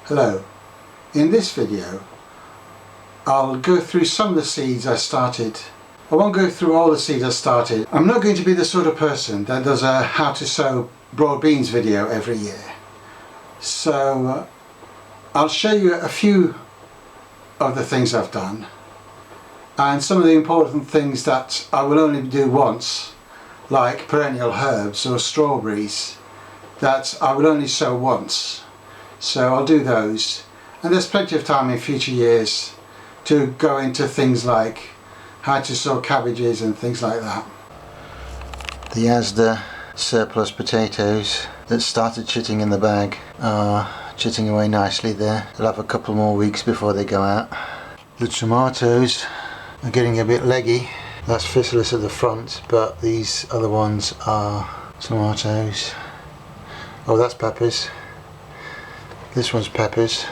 Hello. In this video I'll go through some of the seeds I started. I won't go through all the seeds I started. I'm not going to be the sort of person that does a how to sow broad beans video every year. So I'll show you a few of the things I've done and some of the important things that I will only do once, like perennial herbs or strawberries, that I will only sow once. So I'll do those, and there's plenty of time in future years to go into things like how to sow cabbages and things like that. The Asda surplus potatoes that started chitting in the bag are chitting away nicely there. They'll have a couple more weeks before they go out. The tomatoes are getting a bit leggy. That's physalis at the front, but these other ones are tomatoes. Oh, that's peppers. This one's peppers.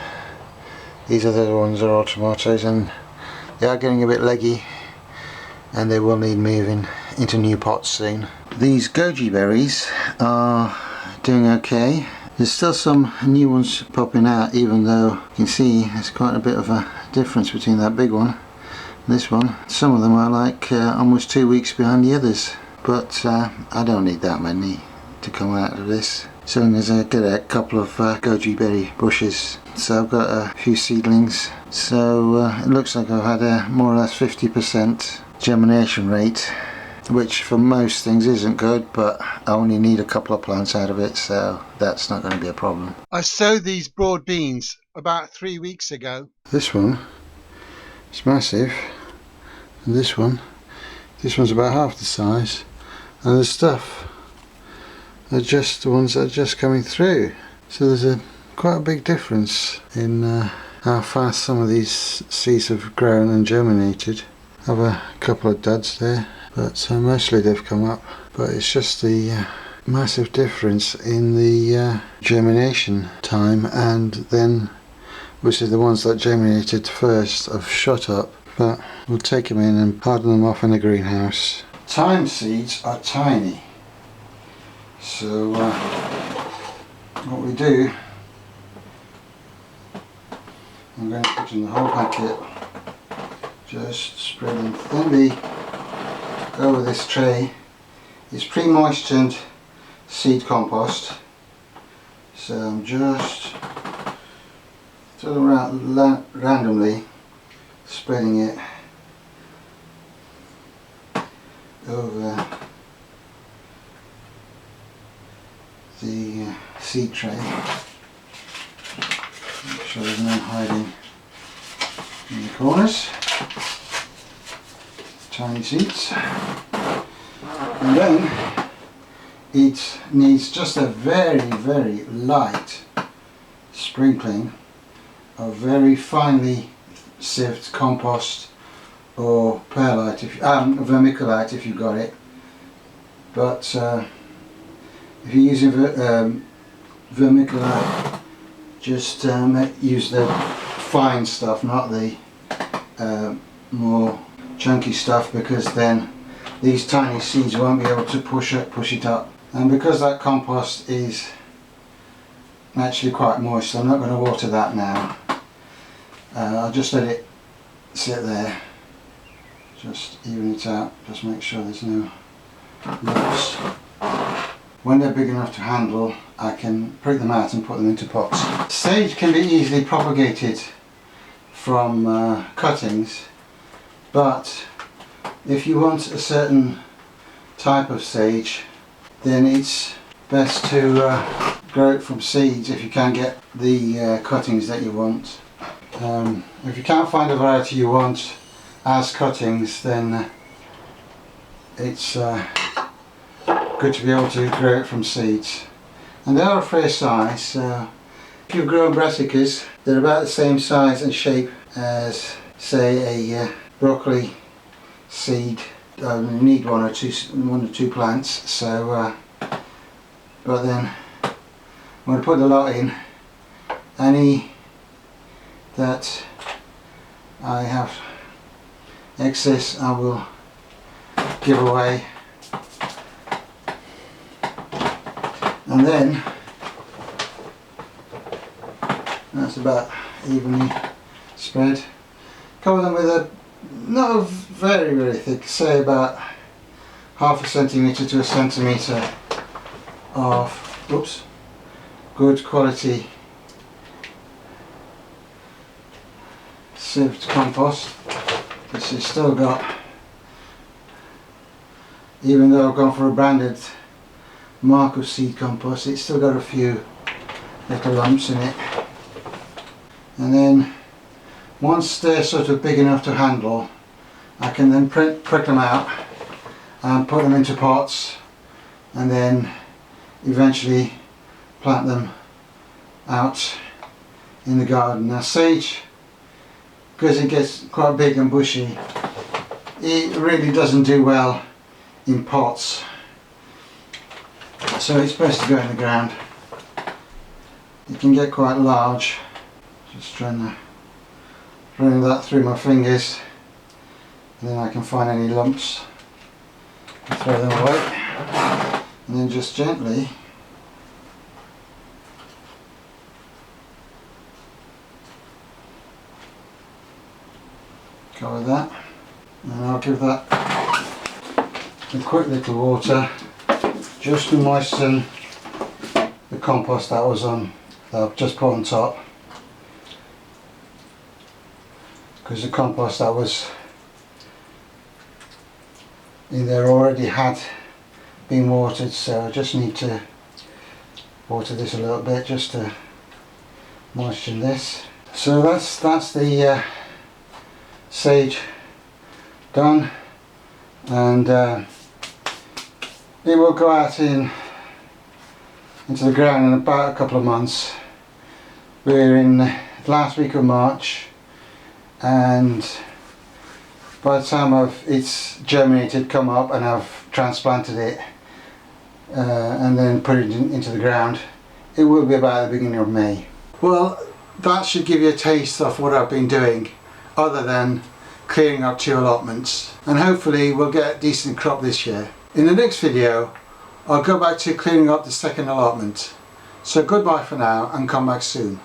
These other ones are all tomatoes, and they are getting a bit leggy and they will need moving into new pots soon. These goji berries are doing okay. There's still some new ones popping out, even though you can see there's quite a bit of a difference between that big one and this one. Some of them are like almost 2 weeks behind the others, but I don't need that many to come out of this. So I'm going to get a couple of goji berry bushes. So I've got a few seedlings. So it looks like I've had a more or less 50% germination rate, which for most things isn't good, but I only need a couple of plants out of it, so that's not going to be a problem. I sowed these broad beans about 3 weeks ago. This one is massive, and this one's about half the size, and the stuff are just the ones that are just coming through. So there's quite a big difference in how fast some of these seeds have grown and germinated. I have a couple of duds there, but mostly they've come up. But it's just the massive difference in the germination time, and then obviously the ones that germinated first have shot up, but we'll take them in and harden them off in the greenhouse. Thyme seeds are tiny. So what we do, I'm going to put in the whole packet, just spread them thinly over this tray. It's pre-moistened seed compost, so I'm just sort of randomly spreading it over the seed tray. Make sure there's no hiding in the corners. Tiny seeds. And then it needs just a very, very light sprinkling of very finely sieved compost or perlite, vermiculite if you've got it. But if you're using vermiculite, just use the fine stuff, not the more chunky stuff, because then these tiny seeds won't be able to push it up. And because that compost is actually quite moist, I'm not going to water that now. I'll just let it sit there, just even it out, just make sure there's no lumps. When they're big enough to handle, I can prick them out and put them into pots. Sage can be easily propagated from cuttings, but if you want a certain type of sage, then it's best to grow it from seeds if you can't get the cuttings that you want. If you can't find a variety you want as cuttings, then it's good to be able to grow it from seeds. And they are a fair size. If you've grown brassicas, they're about the same size and shape as, say, a broccoli seed. You need one or two plants. So, but then when I put the lot in, any that I have excess, I will give away. And then That's about evenly spread. Cover them with a not very thick, say about half a centimetre to a centimetre of good quality sieved compost. This has still got, even though I've gone for a branded Marcus seed compost, it's still got a few little lumps in it. And then once they're sort of big enough to handle, I can then prick them out and put them into pots, and then eventually plant them out in the garden. Now sage, because it gets quite big and bushy, it really doesn't do well in pots, so it's best to go in the ground. It can get quite large. Just trying to run that through my fingers, and then I can find any lumps and throw them away, and then just gently cover that, and I'll give that a quick little water just to moisten the compost that I've just put on top, because the compost that was in there already had been watered, so I just need to water this a little bit just to moisten this. So that's the sage done, and it will go out into the ground in about a couple of months. We're in the last week of March, and by the time it's germinated, come up, and I've transplanted it and then put it into the ground, it will be about the beginning of May. Well, that should give you a taste of what I've been doing, other than clearing up 2 allotments, and hopefully we'll get a decent crop this year. In the next video I'll go back to clearing up the 2nd allotment. So goodbye for now, and come back soon.